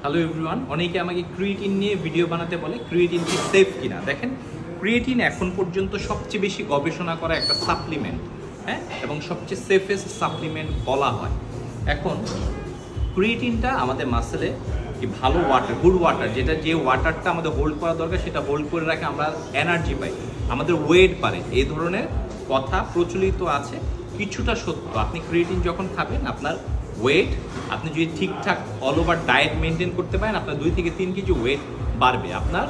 Hello everyone, অনেকে আমাকে creatine নিয়ে ভিডিও বানাতে বলে ক্রিয়েটিন কি সেফ কিনা। দেখেন, ক্রিয়েটিন এখন পর্যন্ত সবচেয়ে বেশি গবেষণা করা একটা সাপ্লিমেন্ট, হ্যাঁ, এবং সবচেয়ে সেফেস্ট সাপ্লিমেন্ট বলা হয়। এখন ক্রিয়েটিনটা আমাদের মাসেলে কি ভালো ওয়াটার, গুড ওয়াটার, যেটা যে ওয়াটারটা আমাদের হোল্ড করা দরকার সেটা হোল্ড করে রাখে, আমরা এনার্জি পাই, আমাদের ওয়েট বাড়ে, এই ধরনের কথা প্রচলিত আছে। কিছুটা সত্য, আপনি ক্রিয়েটিন যখন খাবেন আপনার ওয়েট, আপনি যদি ঠিকঠাক অল ওভার ডায়েট মেনটেন করতে পারেন, আপনার 2 থেকে 3 কেজি ওয়েট বাড়বে। আপনার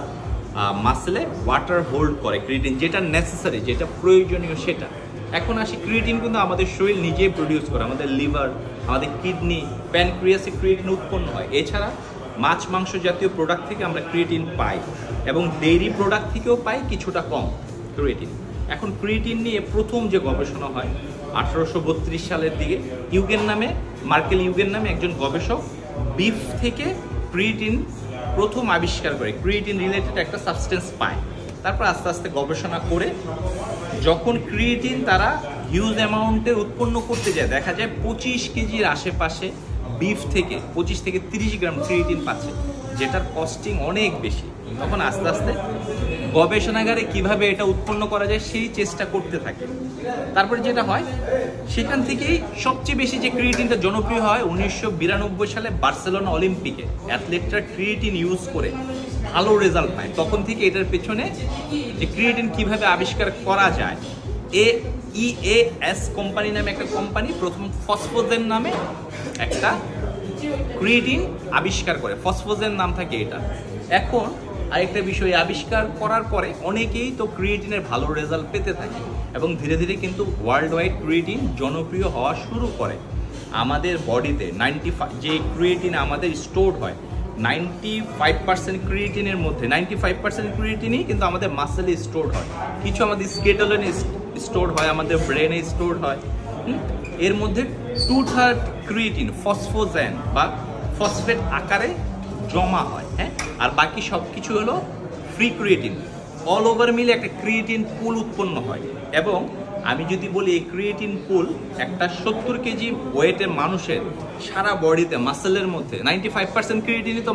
মাসেলে ওয়াটার হোল্ড করে ক্রিয়েটিন, যেটা নেসেসারি, যেটা প্রয়োজনীয় সেটা। এখন আসি, ক্রিয়েটিন কিন্তু আমাদের শরীর নিজেই প্রডিউস করে, আমাদের লিভার, আমাদের কিডনি, প্যানক্রিয়াসে ক্রিয়েটিন উৎপন্ন হয়। এছাড়া মাছ মাংস জাতীয় প্রোডাক্ট থেকে আমরা ক্রিয়েটিন পাই, এবং ডেইরি প্রোডাক্ট থেকেও পাই কিছুটা কম ক্রিয়েটিন। এখন ক্রিয়েটিন নিয়ে প্রথম যে গবেষণা হয় 1832 সালের দিকে, মার্কেল ইউগেন নামে একজন গবেষক বিফ থেকে ক্রিয়েটিন প্রথম আবিষ্কার করে, ক্রিয়েটিন রিলেটেড একটা সাবস্টেন্স পায়। তারপর আস্তে আস্তে গবেষণা করে যখন ক্রিয়েটিন তারা হিউজ অ্যামাউন্টে উৎপন্ন করতে যায়, দেখা যায় 25 কেজির আশেপাশে বিফ থেকে 25 থেকে 30 গ্রাম ক্রিয়েটিন পাচ্ছে, যেটার কস্টিং অনেক বেশি। তখন আস্তে আস্তে গবেষণাগারে কিভাবে এটা উৎপন্ন করা যায় সেই চেষ্টা করতে থাকে। তারপরে যেটা হয়, সেখান থেকেই সবচেয়ে বেশি যে ক্রিয়েটিনটা জনপ্রিয় হয় 1992 সালে বার্সেলোনা অলিম্পিকে অ্যাথলেটরা ক্রিয়েটিন ইউজ করে ভালো রেজাল্ট পায়। তখন থেকে এটার পেছনে যে ক্রিয়েটিন কিভাবে আবিষ্কার করা যায়, EAS কোম্পানি নামে একটা কোম্পানি প্রথম ফসফোজেন নামে একটা ক্রিয়েটিন আবিষ্কার করে, ফসফোজেন নাম থাকে এটা। এখন আরেকটা বিষয়, আবিষ্কার করার পরে অনেকেই তো ক্রিয়েটিনের ভালো রেজাল্ট পেতে থাকে, এবং ধীরে ধীরে কিন্তু ওয়ার্ল্ড ওয়াইড ক্রিয়েটিন জনপ্রিয় হওয়া শুরু করে। আমাদের বডিতে 95 যে ক্রিয়েটিন আমাদের স্টোর হয়, 95% ক্রিয়েটিনের মধ্যে 95% ক্রিয়েটিনই কিন্তু আমাদের মাসেলে স্টোর হয়, কিছু আমাদের স্কেলেটনে স্টোর হয়, আমাদের ব্রেনে স্টোর হয়। এর মধ্যে 2/3 ক্রিয়েটিন ফসফোজেন বা ফসফেট আকারে জমা হয়, হ্যাঁ, আর বাকি সব কিছু হলো ফ্রি ক্রিয়েটিন। অল ওভার মিলে একটা ক্রিয়েটিন পুল উৎপন্ন হয়। এবং আমি যদি বলি এই ক্রিয়েটিন পুল একটা 70 কেজি ওয়েটের মানুষের সারা বডিতে মাসেলের মধ্যে 95% ক্রিয়েটিনই তো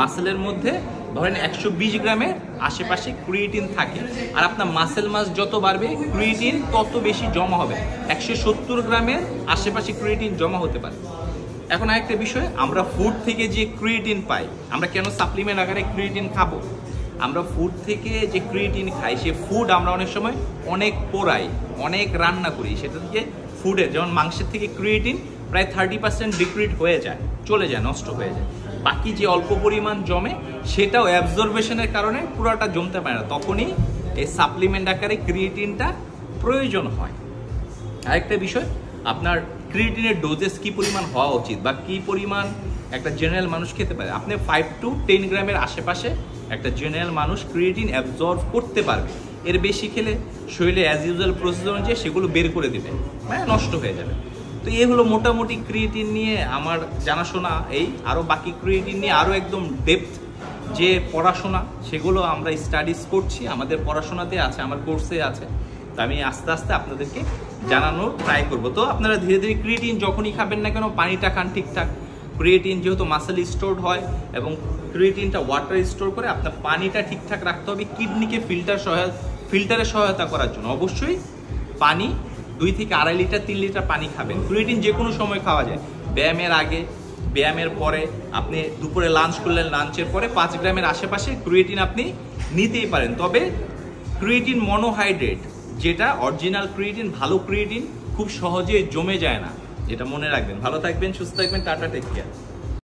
মাসেলের মধ্যে ধরেন 120 গ্রামের আশেপাশে ক্রিয়েটিন থাকে, আর আপনার মাসেল মাস যত বাড়বে ক্রিয়েটিন তত বেশি জমা হবে, 170 গ্রামের আশেপাশে ক্রিয়েটিন জমা হতে পারে। এখন আরেকটা বিষয়, আমরা ফুড থেকে যে ক্রিয়েটিন পাই, আমরা কেন সাপ্লিমেন্ট আকারে ক্রিয়েটিন খাবো? আমরা ফুড থেকে যে ক্রিয়েটিন খাই, সে ফুড আমরা অনেক সময় অনেক পোড়াই, অনেক রান্না করি, সেটা থেকে ফুডের, যেমন মাংসের থেকে ক্রিয়েটিন প্রায় 30% ডিক্রিট হয়ে যায়, চলে যায়, নষ্ট হয়ে যায়। বাকি যে অল্প পরিমাণ জমে সেটাও অ্যাবজর্বেশনের কারণে পুরোটা জমতে পারে না, তখনই এই সাপ্লিমেন্ট আকারে ক্রিয়েটিনটা প্রয়োজন হয়। আরেকটা বিষয়, আপনার ক্রিয়েটিনের ডোজেস কি পরিমাণ হওয়া উচিত বা কি পরিমাণ একটা জেনারেল মানুষ খেতে পারে। আপনি 5 to 10 গ্রামের আশেপাশে একটা জেনারেল মানুষ ক্রিয়েটিন অ্যাবজর্ব করতে পারবে। এর বেশি খেলে শরীরে অ্যাজ ইউজুয়াল প্রসেস অনুযায়ী সেগুলো বের করে দেবে, মানে নষ্ট হয়ে যাবে। তো এই হলো মোটামুটি ক্রিয়েটিন নিয়ে আমার জানাশোনা। এই আরও বাকি ক্রিয়েটিন নিয়ে আরও একদম ডেপথ যে পড়াশোনা, সেগুলো আমরা স্টাডিজ করছি, আমাদের পড়াশোনাতে আছে, আমার কোর্সে আছে। তো আমি আস্তে আস্তে আপনাদেরকে জানানোর ট্রাই করবো। তো আপনারা ধীরে ধীরে ক্রিয়েটিন যখনই খাবেন না কেন পানিটা খান ঠিকঠাক। ক্রিয়েটিন যেহেতু মাসেল স্টোর হয় এবং ক্রিয়েটিনটা ওয়াটার স্টোর করে, আপনার পানিটা ঠিকঠাক রাখতে হবে কিডনিকে ফিল্টারের সহায়তা করার জন্য। অবশ্যই পানি 2 থেকে 2.5 লিটার 3 লিটার পানি খাবেন। ক্রিয়েটিন যে কোনো সময় খাওয়া যায়, ব্যায়ামের আগে, ব্যায়ামের পরে, আপনি দুপুরে লাঞ্চ করলেন, লাঞ্চের পরে 5 গ্রামের আশেপাশে ক্রিয়েটিন আপনি নিতেই পারেন। তবে ক্রিয়েটিন মনোহাইড্রেট, যেটা অরিজিনাল ক্রিয়েটিন, ভালো ক্রিয়েটিন খুব সহজে জমে যায় না, এটা মনে রাখবেন। ভালো থাকবেন, সুস্থ থাকবেন, টাটা, টেক কেয়ার।